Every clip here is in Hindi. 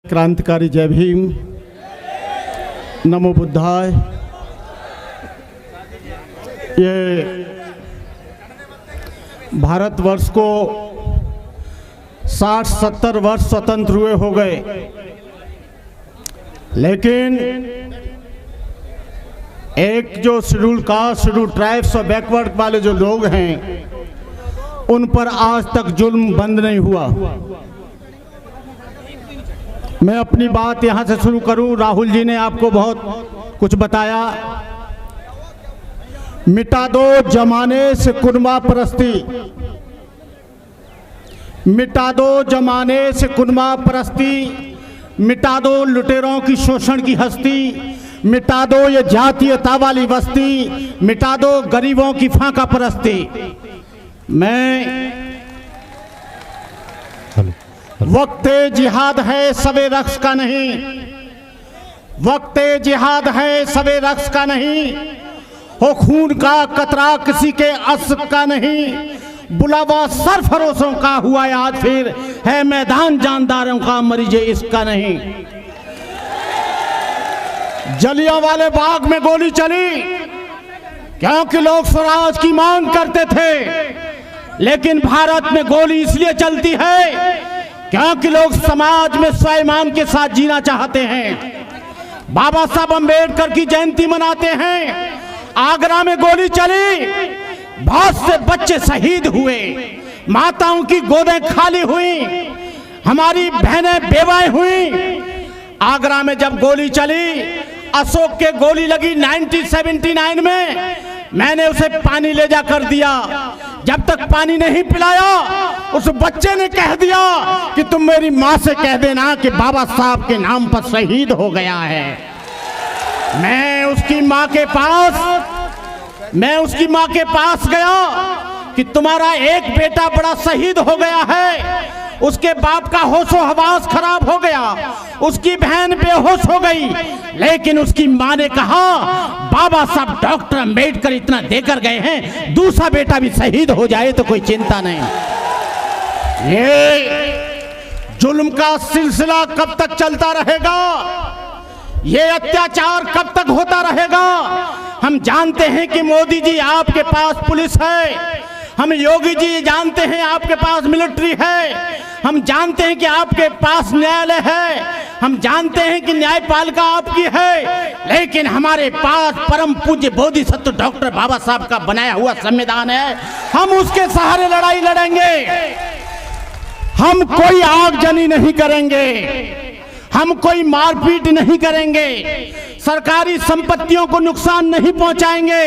क्रांतिकारी जय भीम, नमो बुद्धाय। ये भारतवर्ष को 60-70 वर्ष स्वतंत्र हुए हो गए, लेकिन एक जो शेड्यूल कास्ट, शेड्यूल ट्राइब्स और बैकवर्ड वाले जो लोग हैं, उन पर आज तक जुल्म बंद नहीं हुआ। मैं अपनी बात यहाँ से शुरू करूँ। राहुल जी ने आपको बहुत कुछ बताया। मिटा दो जमाने से कुनबा परस्ती, मिटा दो जमाने से कुनबा परस्ती, मिटा दो लुटेरों की शोषण की हस्ती, मिटा दो ये जातीयता वाली बस्ती, मिटा दो गरीबों की फांका परस्ती। वक्त जिहाद है सबे रक्स का नहीं, वक्त जिहाद है सबे रक्स का नहीं, हो खून का कतरा किसी के अस्क का नहीं, बुलावा सरफरोशों का हुआ आज फिर है मैदान जानदारों का मरीजे इसका नहीं। जलियांवाले बाग में गोली चली क्योंकि लोग स्वराज की मांग करते थे, लेकिन भारत में गोली इसलिए चलती है क्योंकि लोग समाज में स्वाभिमान के साथ जीना चाहते हैं। बाबा साहब अम्बेडकर की जयंती मनाते हैं। आगरा में गोली चली, बहुत से बच्चे शहीद हुए, माताओं की गोदें खाली हुई, हमारी बहनें बेवाएं हुई। आगरा में जब गोली चली, अशोक के गोली लगी 1979 में, मैंने उसे पानी ले जा कर दिया। जब तक पानी नहीं पिलाया, उस बच्चे ने कह दिया कि तुम मेरी माँ से कह देना कि बाबा साहब के नाम पर शहीद हो गया है। मैं उसकी माँ के पास गया कि तुम्हारा एक बेटा बड़ा शहीद हो गया है, उसके बाप का होशो हवास खराब हो गया, उसकी बहन बेहोश हो गई, लेकिन उसकी माँ ने कहा बाबा साहब डॉक्टर अम्बेडकर इतना देकर गए हैं, दूसरा बेटा भी शहीद हो जाए तो कोई चिंता नहीं। ये जुल्म का सिलसिला कब तक चलता रहेगा? ये अत्याचार कब तक होता रहेगा? हम जानते हैं कि मोदी जी आपके पास पुलिस है, हम योगी जी जानते हैं आपके पास मिलिट्री है, हम जानते हैं कि आपके पास न्यायालय है, हम जानते हैं कि न्यायपालिका आपकी है, लेकिन हमारे पास परम पूज्य बोधिसत्व डॉक्टर बाबा साहब का बनाया हुआ संविधान है। हम उसके सहारे लड़ाई लड़ेंगे। हम कोई आगजनी नहीं करेंगे, हम कोई मारपीट नहीं करेंगे, सरकारी संपत्तियों को नुकसान नहीं पहुंचाएंगे,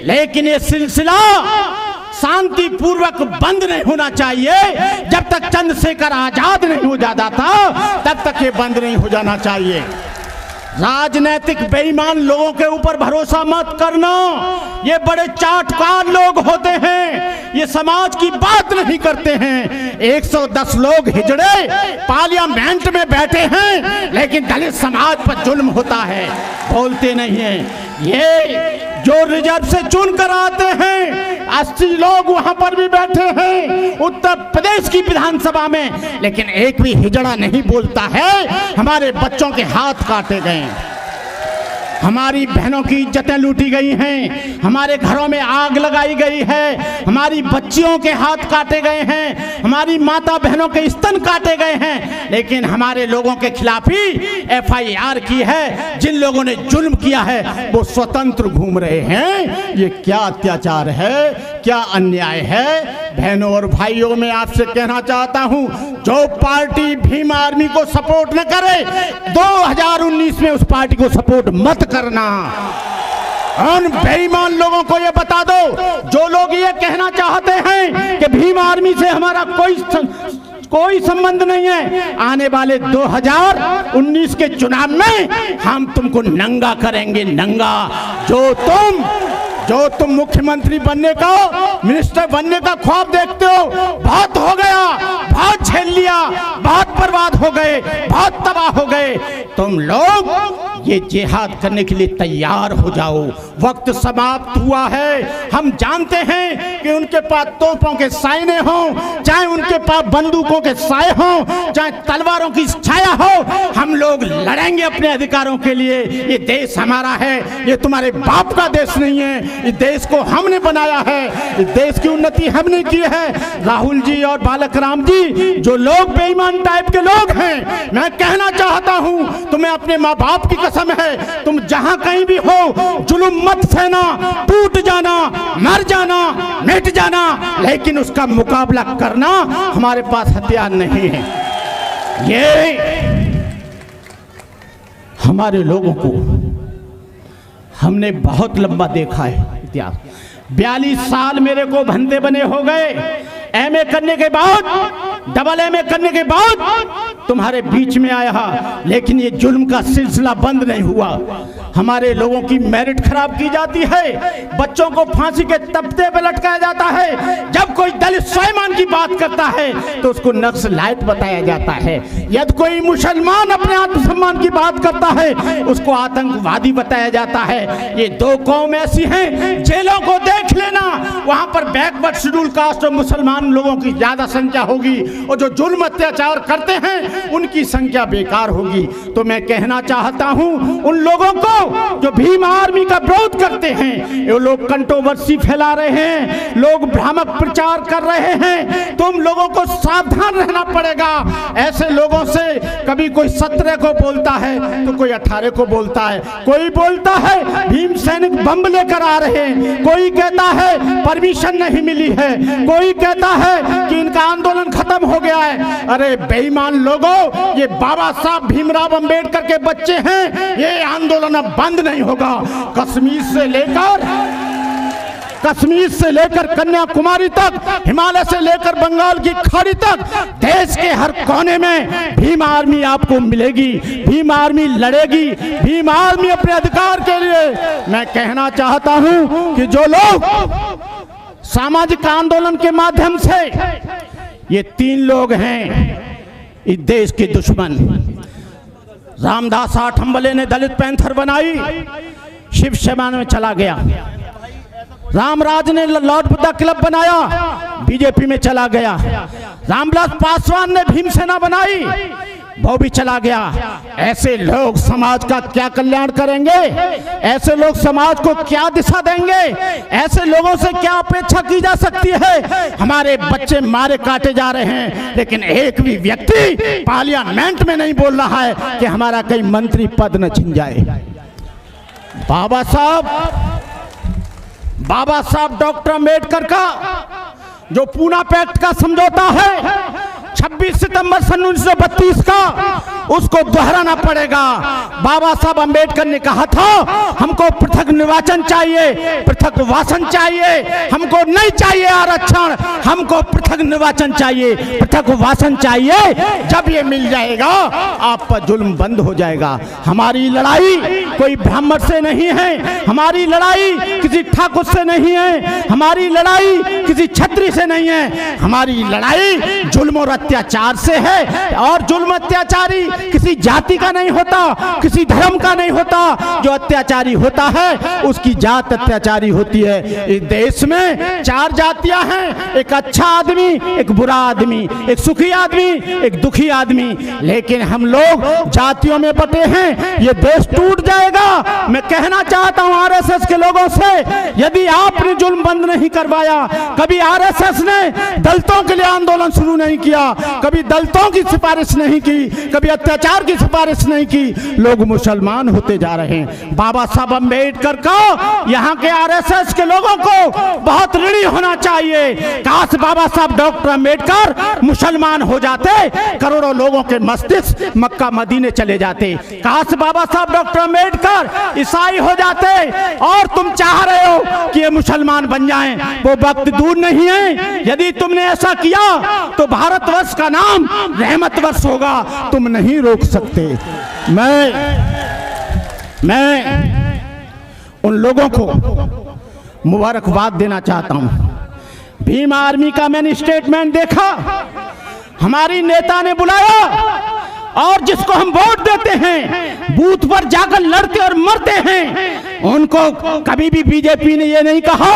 लेकिन ये सिलसिला शांति पूर्वक बंद नहीं होना चाहिए। जब तक चंद्रशेखर आजाद नहीं हो जाता था, तब तक ये बंद नहीं हो जाना चाहिए। राजनीतिक बेईमान लोगों के ऊपर भरोसा मत करना, ये बड़े चाटकार लोग होते हैं, ये समाज की बात नहीं करते हैं। 110 लोग हिजड़े पार्लियामेंट में बैठे हैं, लेकिन दलित समाज पर जुल्म होता है, बोलते नहीं हैं। ये जो रिजर्व से चुन कर आते हैं, 80 लोग वहां पर भी बैठे हैं उत्तर प्रदेश की विधानसभा में, लेकिन एक भी हिजड़ा नहीं बोलता है। हमारे बच्चों के हाथ काटे गए, हमारी बहनों की इज्जतें लूटी गई हैं, हमारे घरों में आग लगाई गई है, हमारी बच्चियों के हाथ काटे गए हैं, हमारी माता बहनों के स्तन काटे गए हैं, लेकिन हमारे लोगों के खिलाफ ही FIR की है। जिन लोगों ने जुल्म किया है वो स्वतंत्र घूम रहे हैं। ये क्या अत्याचार है, क्या अन्याय है? बहनों और भाइयों, मैं आपसे कहना चाहता हूं, जो पार्टी भीम आर्मी को सपोर्ट न करे, 2019 में उस पार्टी को सपोर्ट मत करना। उन बेईमान लोगों को ये बता दो, जो लोग ये कहना चाहते हैं कि भीम आर्मी से हमारा कोई संबंध नहीं है, आने वाले 2019 के चुनाव में हम तुमको नंगा करेंगे, नंगा। जो तुम मुख्यमंत्री बनने का, मिनिस्टर बनने का ख्वाब देखते हो, बहुत हो गया, बहुत झेल लिया, बहुत बर्बाद हो गए, बहुत तबाह हो गए। तुम लोग ये जिहाद करने के लिए तैयार हो जाओ, वक्त समाप्त हुआ है। हम जानते हैं कि उनके पास तोपों के साइने हों, चाहे उनके पास बंदूकों के साए हों, चाहे तलवारों की छाया हो, लोग लड़ेंगे अपने अधिकारों के लिए। ये देश हमारा है, ये तुम्हारे बाप का देश नहीं है। इस देश को हमने बनाया है, इस देश की उन्नति हमने की है। राहुल जी और बालक राम जी, जो लोग बेईमान टाइप के लोग हैं, मैं कहना चाहता हूं, तुम्हें अपने माँ बाप की कसम है, तुम जहां कहीं भी हो जुल्म मत सहना, टूट जाना, मर जाना, मिट जाना, लेकिन उसका मुकाबला करना हमारे पास हथियार नहीं है। ये हमारे लोगों को हमने बहुत लंबा देखा है इतिहास। 42 साल मेरे को भंते बने हो गए, एमए करने के बाद, डबल एमए करने के बाद तुम्हारे बीच में आया, लेकिन ये जुल्म का सिलसिला बंद नहीं हुआ। हमारे लोगों की मेरिट खराब की जाती है, बच्चों को फांसी के तख्ते पे लटकाया जाता है। जब कोई दलित स्वाभिमान की बात करता है तो उसको नक्सलाइट बताया जाता है। यदि कोई मुसलमान अपने आत्मसम्मान की बात करता है उसको आतंकवादी बताया जाता है। ये दो कौम ऐसी हैं, जेलों को देख लेना, वहां पर बैकवर्ड शेड्यूल कास्ट और मुसलमान लोगों की ज्यादा संख्या होगी, और जो जुल्म अत्याचार करते हैं उनकी संख्या बेकार होगी। तो मैं कहना चाहता हूं उन लोगों को जो भीम आर्मी का विरोध करते हैं, ये लोग कंट्रोवर्सी फैला रहे हैं, लोग भ्रामक प्रचार कर रहे हैं, तुम लोगों को सावधान रहना पड़ेगा। ऐसे लोगों से कभी कोई 17 को बोलता है तो कोई 18 को बोलता है, कोई बोलता है भीम सैनिक बम लेकर आ रहे हैं, कोई कहता है परमिशन नहीं मिली है, कोई कहता है कि इनका आंदोलन खत्म हो गया है। अरे बेईमान लोगों, ये बाबा साहब भीमराव अंबेडकर के बच्चे हैं, ये आंदोलन अब बंद नहीं होगा। कश्मीर से लेकर कन्याकुमारी तक, हिमालय से लेकर बंगाल की खाड़ी तक, देश के हर कोने में भीम आर्मी आपको मिलेगी, भीम आर्मी लड़ेगी, भीम आर्मी अपने अधिकार के लिए। मैं कहना चाहता हूं कि जो लोग सामाजिक आंदोलन के माध्यम से, ये 3 लोग हैं इस देश के दुश्मन। रामदास आठवले ने दलित पैंथर बनाई, शिव सेना में चला गया। रामराज ने लॉर्ड बुद्धा क्लब बनाया, बीजेपी में चला गया। रामविलास पासवान ने भीम सेना बनाई, वो भी चला गया। ऐसे लोग समाज का क्या कल्याण करेंगे? ऐसे लोग समाज को क्या दिशा देंगे? ऐसे लोगों से क्या अपेक्षा की जा सकती है? हमारे बच्चे मारे काटे जा रहे हैं, लेकिन एक भी व्यक्ति पार्लियामेंट में नहीं बोल रहा है कि हमारा कहीं मंत्री पद न छिन जाए। बाबा साहब डॉक्टर अम्बेडकर का जो पूना पैक्ट का समझौता है 26 सितंबर सन 1932 का, उसको दोहराना पड़ेगा। बाबा साहब अम्बेडकर ने कहा था हमको पृथक निर्वाचन चाहिए, पृथक वासन चाहिए, हमको नहीं चाहिए आरक्षण, हमको पृथक निर्वाचन चाहिए, पृथक वासन चाहिए। जब ये मिल जाएगा आप पर जुल्म बंद हो जाएगा। हमारी लड़ाई कोई ब्राह्मण से नहीं है, हमारी लड़ाई किसी ठाकुर से नहीं है, हमारी लड़ाई किसी छत्री से नहीं है, हमारी लड़ाई जुल्म और अत्याचार से है। और जुल्म अत्याचारी किसी जाति का नहीं होता, किसी धर्म का नहीं होता। जो अत्याचारी होता है उसकी जात अत्याचारी होती है। इस देश में 4 जातियां हैं, एक अच्छा आदमी, एक बुरा आदमी, एक सुखी आदमी, एक दुखी आदमी, लेकिन हम लोग जातियों में बटे हैं। ये देश टूट जाएगा। मैं कहना चाहता हूं आरएसएस के लोगों से, यदि आपने जुल्म बंद नहीं करवाया, कभी आरएसएस ने दलितों के लिए आंदोलन शुरू नहीं किया, कभी दलितों की सिफारिश नहीं की, कभी अत्याचार की सिफारिश नहीं की, लोग मुसलमान होते जा रहे हैं। बाबा साहब अम्बेडकर को, यहाँ के आरएसएस के लोगों को बहुत ऋणी होना चाहिए। काश बाबा साहब डॉक्टर अम्बेडकर मुसलमान हो जाते, करोड़ों लोगों के मस्तिष्क मक्का मदीने चले जाते। काश बाबा साहब डॉक्टर अम्बेडकर ईसाई हो जाते, और तुम चाह रहे हो कि ये मुसलमान बन जाएं, वो वक्त दूर नहीं है। यदि तुमने ऐसा किया तो भारतवर्ष का नाम रहमत वर्ष होगा, तुम नहीं रोक सकते। मैं उन लोगों को मुबारकबाद देना चाहता हूं। भीम आर्मी का मैंने स्टेटमेंट देखा, हमारी नेता ने बुलाया, और जिसको हम वोट देते हैं बूथ पर जाकर लड़ते और मरते हैं, उनको कभी भी बीजेपी ने ये नहीं कहा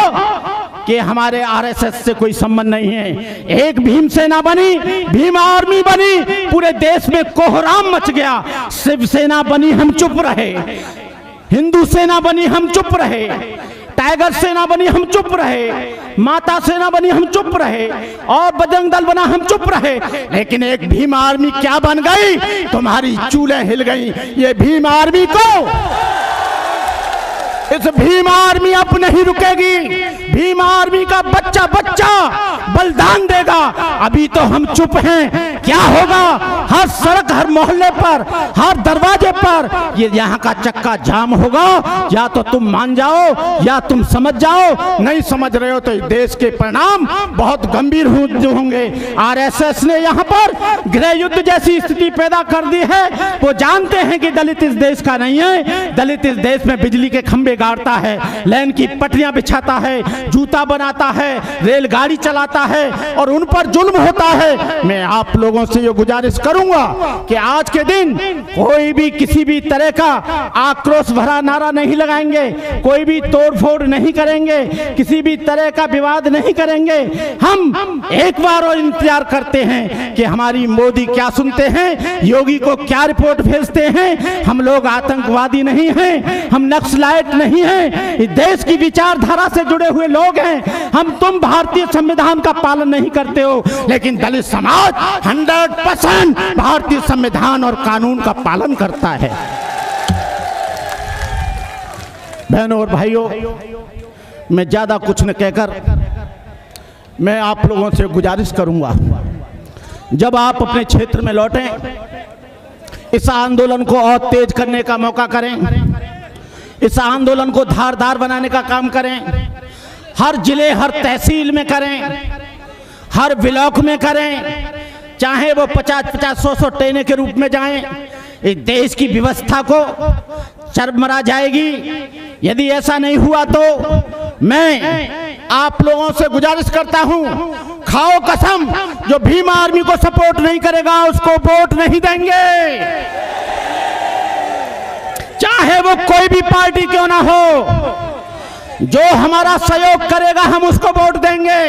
कि हमारे आरएसएस से कोई संबंध नहीं है। एक भीम सेना बनी, भीम आर्मी बनी, पूरे देश में कोहराम मच गया। शिवसेना बनी, हम चुप रहे। हिंदू सेना बनी, हम चुप रहे। टाइगर सेना बनी, हम चुप रहे। माता सेना बनी, हम चुप रहे। और बजरंग दल बना, हम चुप रहे। लेकिन एक भीम आर्मी क्या बन गई? तुम्हारी चूल्हे हिल गई। ये भीम आर्मी को, इस भीम आर्मी अब नहीं रुकेगी। भीम आर्मी का बच्चा बच्चा बलिदान देगा। अभी तो हम चुप हैं। क्या होगा? हर सड़क, हर मोहल्ले पर, हर दरवाजे पर ये यहाँ का चक्का जाम होगा। या तो तुम मान जाओ या तुम समझ जाओ। नहीं समझ रहे हो तो देश के परिणाम बहुत गंभीर होंगे। आरएसएस ने यहाँ पर गृह युद्ध जैसी स्थिति पैदा कर दी है। वो जानते हैं कि दलित इस देश का नहीं है। दलित इस देश में बिजली के खंभे गाड़ता है, लाइन की पटरियां बिछाता है, जूता बनाता है, रेलगाड़ी चलाता है और उन पर जुल्म होता है। मैं आप लोगों से ये गुजारिश करूंगा कि आज के दिन कोई भी किसी भी तरह का आक्रोश भरा नारा नहीं लगाएंगे, कोई भी तोड़फोड़ नहीं करेंगे, किसी भी तरह का विवाद नहीं करेंगे। हम एक बार और इंतजार करते हैं कि हमारी मोदी क्या सुनते हैं, योगी को क्या रिपोर्ट भेजते हैं। हम लोग आतंकवादी नहीं हैं, हम नक्सलाइट नहीं हैं, इस देश की विचारधारा से जुड़े हुए लोग हैं। हम तुम भारतीय संविधान का पालन नहीं करते हो, लेकिन दलित समाज 100% भारतीय संविधान और कानून का पालन करता है। बहनों और भाइयों, मैं ज्यादा कुछ न कहकर मैं आप लोगों से गुजारिश करूंगा, जब आप अपने क्षेत्र में लौटें, इस आंदोलन को और तेज करने का मौका करें, इस आंदोलन को धारदार बनाने का काम करें। हर जिले, हर तहसील में करें, हर ब्लॉक में करें, चाहे वो 50-50, 100-100 टेने के रूप में जाएं। इस देश की व्यवस्था को चरमरा जाएगी। यदि ऐसा नहीं हुआ तो मैं आप लोगों से गुजारिश करता हूं, खाओ कसम, जो भीम आर्मी को सपोर्ट नहीं करेगा उसको वोट नहीं देंगे, चाहे वो कोई भी पार्टी क्यों ना हो। जो हमारा सहयोग करेगा हम उसको वोट देंगे,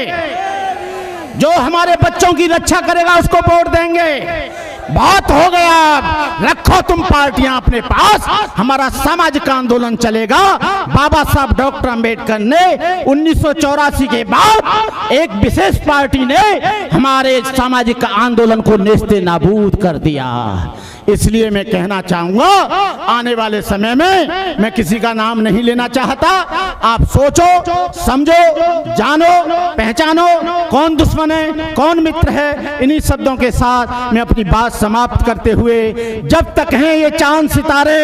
जो हमारे बच्चों की रक्षा करेगा उसको वोट देंगे। बहुत हो गया, रखो तुम पार्टियां अपने पास, हमारा सामाजिक आंदोलन चलेगा। बाबा साहब डॉक्टर अंबेडकर ने 1984 के बाद एक विशेष पार्टी ने हमारे सामाजिक आंदोलन को नेस्ते नाबूद कर दिया। इसलिए मैं कहना चाहूंगा, आने वाले समय में मैं किसी का नाम नहीं लेना चाहता। आप सोचो, समझो, जानो, पहचानो कौन दुश्मन है, कौन मित्र है। इन्हीं शब्दों के साथ मैं अपनी बात समाप्त करते हुए, जब तक हैं ये चांद सितारे,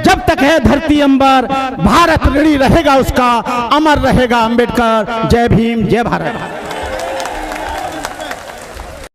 जब तक है धरती अंबर, भारत ऋणी रहेगा उसका, अमर रहेगा अंबेडकर। जय भीम, जय भारत।